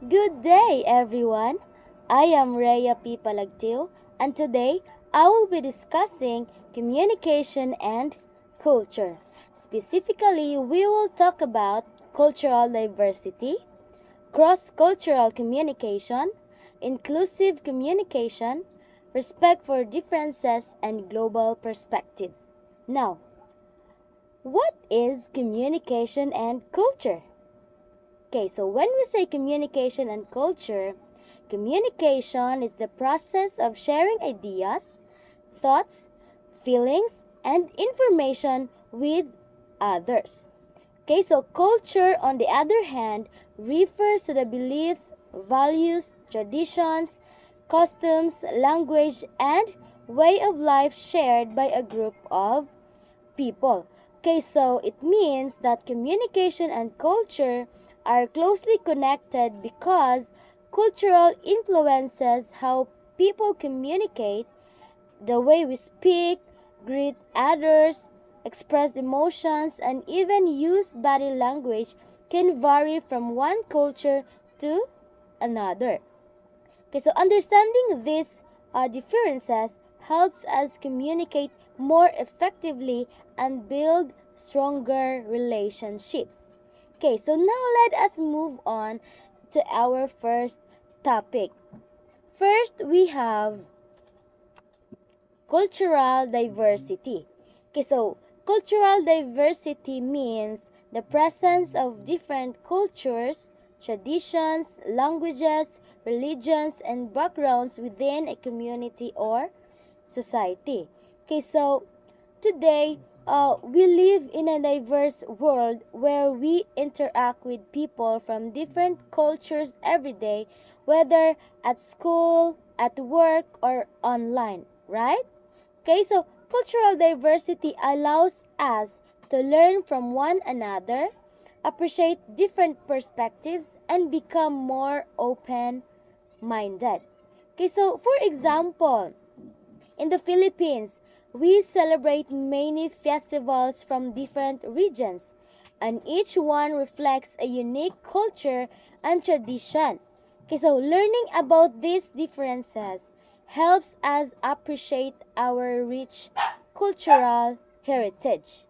Good day, everyone. I am Rhea P. Palagtio, and today I will be discussing communication and culture. Specifically, we will talk about cultural diversity, cross cultural communication, inclusive communication, respect for differences, and global perspectives. Now, what is communication and culture? Okay, so when we say communication and culture, communication is the process of sharing ideas, thoughts, feelings, and information with others. Okay, so culture, on the other hand, refers to the beliefs, values, traditions, customs, language, and way of life shared by a group of people. Okay, so it means that communication and culture are closely connected because cultural influences how people communicate, the way we speak, greet others, express emotions, and even use body language can vary from one culture to another. Okay, so understanding these differences helps us communicate more effectively and build stronger relationships. Okay, so now let us move on to our first topic. First, we have cultural diversity. Okay, so cultural diversity means the presence of different cultures, traditions, languages, religions, and backgrounds within a community or society. Okay, so today we live in a diverse world where we interact with people from different cultures every day, whether at school, at work, or online, right? Okay, so cultural diversity allows us to learn from one another, appreciate different perspectives, and become more open minded. Okay, so for example, in the Philippines, we celebrate many festivals from different regions, and each one reflects a unique culture and tradition. Okay, so learning about these differences helps us appreciate our rich cultural heritage.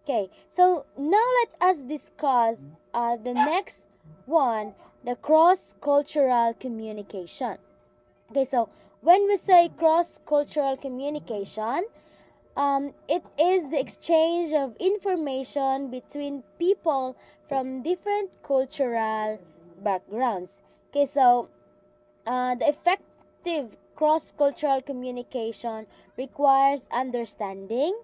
Okay, so now let us discuss the next one, the cross cultural communication. Okay, so when we say cross cultural communication, it is the exchange of information between people from different cultural backgrounds. Okay, so the effective cross cultural communication requires understanding,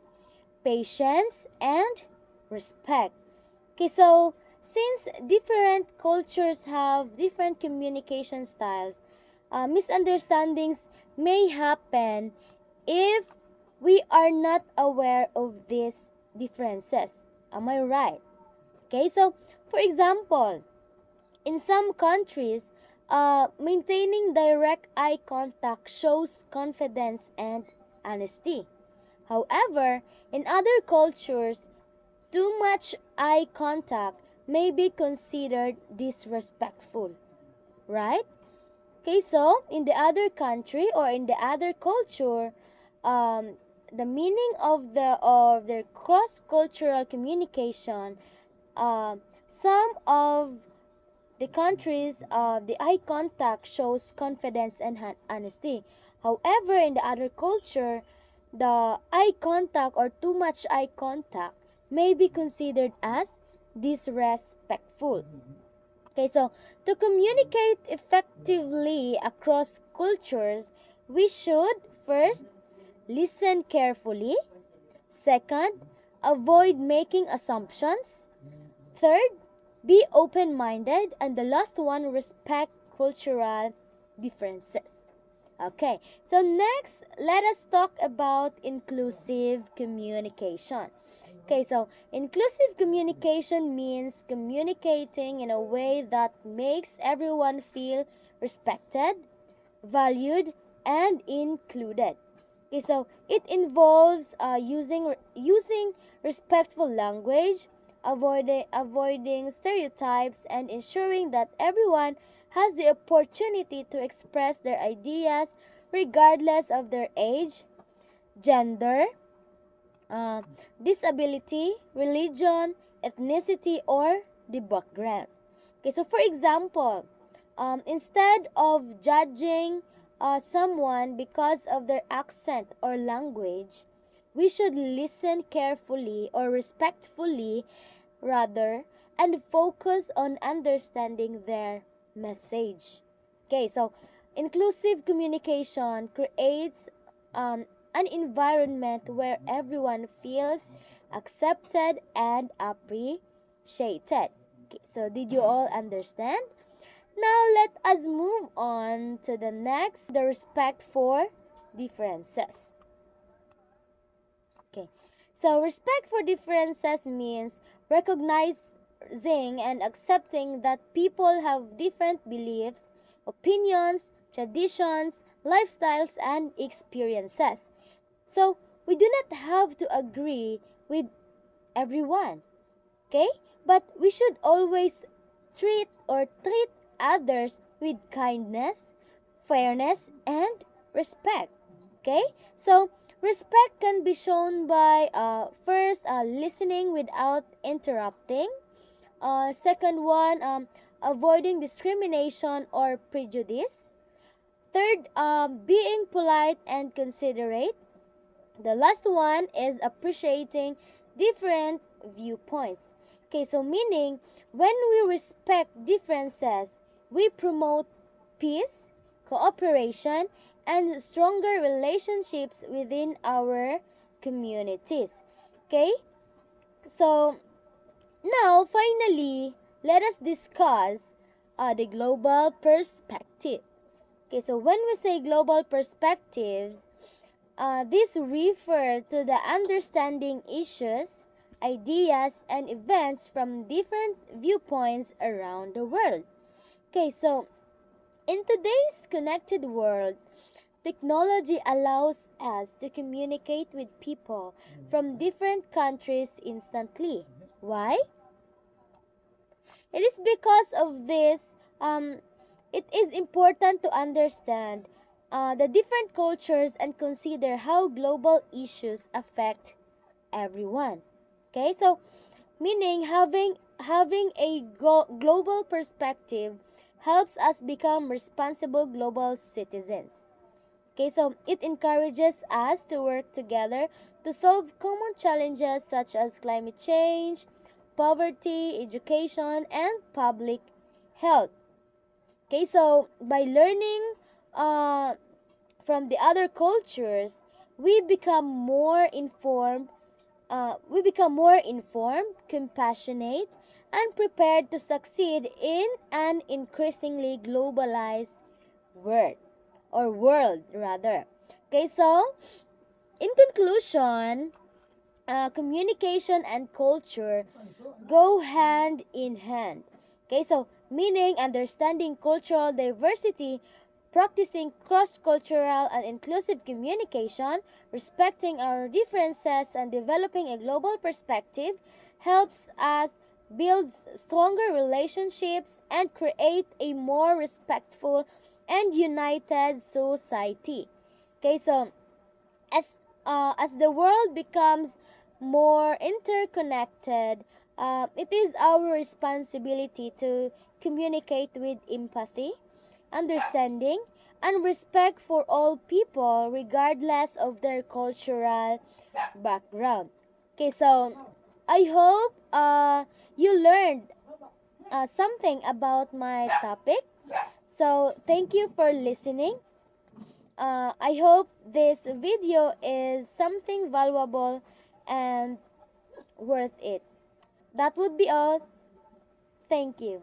patience, and respect. Okay, so since different cultures have different communication styles, misunderstandings may happen if we are not aware of these differences. Am I right? Okay, so for example, in some countries, maintaining direct eye contact shows confidence and honesty. However, in other cultures, too much eye contact may be considered disrespectful, right? Okay, so in the other country or in the other culture, um, the meaning of their cross-cultural communication, some of the countries, the eye contact shows confidence and honesty. However, in the other culture, the eye contact or too much eye contact may be considered as disrespectful. Okay, so to communicate effectively across cultures, we should first listen carefully, second, avoid making assumptions, third, be open minded, and the last one, respect cultural differences. Okay, so next, let us talk about inclusive communication. Okay, so inclusive communication means communicating in a way that makes everyone feel respected, valued, and included. Okay, so it involves using respectful language, avoiding stereotypes, and ensuring that everyone has the opportunity to express their ideas regardless of their age, gender, uh, disability, religion, ethnicity, or the background. Okay, so for example, instead of judging someone because of their accent or language, we should listen carefully or respectfully rather and focus on understanding their message. Okay, so inclusive communication creates um, an environment where everyone feels accepted and appreciated. Okay, so did you all understand? Now let us move on to the next, the respect for differences. Okay. So respect for differences means recognizing and accepting that people have different beliefs, opinions, traditions, lifestyles, and experiences. So we do not have to agree with everyone, okay? But we should always treat others with kindness, fairness, and respect. Okay? So, respect can be shown by first listening without interrupting. Second one, avoiding discrimination or prejudice. Third, being polite and considerate. The last one is appreciating different viewpoints. Okay, so meaning when we respect differences, we promote peace, cooperation, and stronger relationships within our communities. Okay, so now finally, let us discuss the global perspective. Okay, so when we say global perspectives, this refers to the understanding issues, ideas, and events from different viewpoints around the world. Okay, so in today's connected world, technology allows us to communicate with people from different countries instantly. Why? It is because of this, it is important to understand the different cultures and consider how global issues affect everyone. Okay, so meaning having a global perspective helps us become responsible global citizens. Okay, so it encourages us to work together to solve common challenges such as climate change, poverty, education, and public health. Okay, so by learning uh, from the other cultures, we become more informed. Compassionate, and prepared to succeed in an increasingly globalized world world rather. Okay, so in conclusion, communication and culture go hand in hand. Okay, so meaning understanding cultural diversity, practicing cross-cultural and inclusive communication, respecting our differences, and developing a global perspective helps us build stronger relationships and create a more respectful and united society. Okay, so as the world becomes more interconnected, it is our responsibility to communicate with empathy, understanding, and respect for all people regardless of their cultural background. Okay, so I hope you learned something about my topic. So thank you for listening. I hope this video is something valuable and worth it. That would be all. Thank you.